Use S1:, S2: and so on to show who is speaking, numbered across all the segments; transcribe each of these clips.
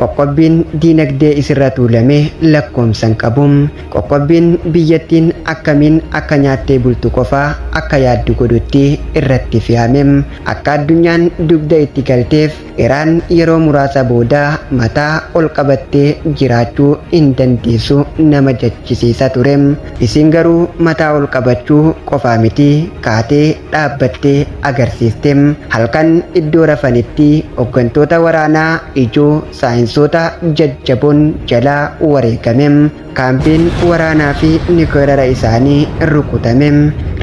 S1: qoqqobbiin diinagdee isirra tuulame lakkoomsan qabum qoqqobbiin biyyattiin akkamiin akka nyaattee bultu qofaa akka yaaddu godhutti irratti fe'amem akka addunyaan dugda itti galteef Iraan yeroo muraasa booda mataa ol qabattee jiraachuu hin dandeessu nama jechisiisa turem isin garuu mataa ol qabachuu qofaa miti kaatee dhaabbattee agarsiistem halkan iddoo rafanitti hooggantoota waraanaa ijoo saayinsoota jajjaboon jalaa wareegamem kaampiin waraanaa fi nukleera isaanii rukutamem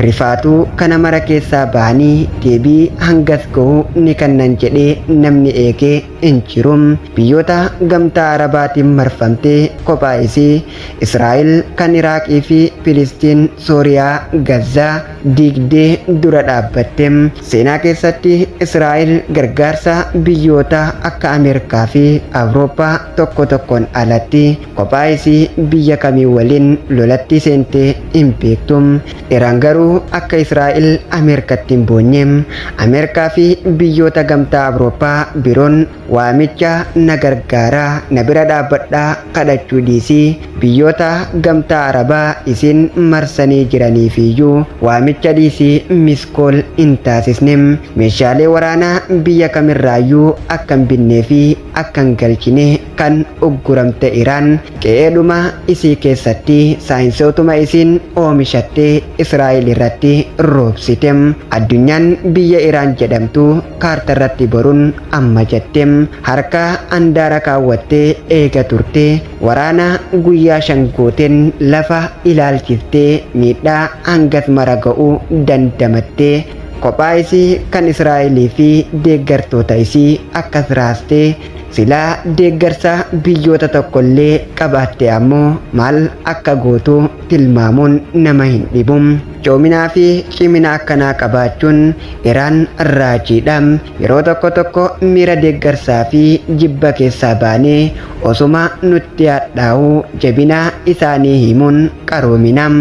S1: rifaatuu kana mara keessaa bahanii deebii hangas ga'uu ni kennan jedhee namni eegee hin jirum biyyoota gamtaa arabaatiin marfamtee kophaa isii Israa'el kan Iraaqii fi Filistiin Sooriyaa Gazaa diigdee dura dhaabbattem seenaa keessatti Israa'el gargaarsa biyyoota akka Ameerikaa fi Awurooppaa tokko tokkoon alatti kophaa isii biyya kamii waliin lolatti seentee hin beektum Iraan garuu akka Israa'el Ameerikatti hin boonyeem Ameerikaa fi biyyoota gamtaa Awurooppaa biroon waamicha na gargaaraa na bira dhaabbadhaa kadhachuu dhiisii biyyoota gamtaa Arabaa isin marsanii jiraniifiyyuu waamicha dhiisii miskool hin taasisnem meeshaalee waraanaa biyya kamirraayyuu akka hin binnee fi akka hin galchine kan ugguramte Iraan qe'eedhuma isii keessatti saayinsootuma isin oomishattee Israa'el irratti roobsitem addunyaan biyya Iraan jedhamtu kaarta irratti boruun amma jettem harka andaara kaawwattee eega turte waraana guyyaa shangooteen lafa ilaalchiftee miidhaa hangas mara ga'uu dandamattee kophaa isii kan Israa'elii fi deeggartoota isii akkas raastee silaa deeggarsa biyyoota tokkollee qabaatte ammoo maal akka gootu tilmaamuun nama hin dhibum coominaa fi cimina akkanaa qabaachuun Iraan raajiidhaam yeroo tokko miira deeggarsaa fi jibba keessaa baanee osuma nutti hadhaa'uu jabina isaanii himuun qaroominaam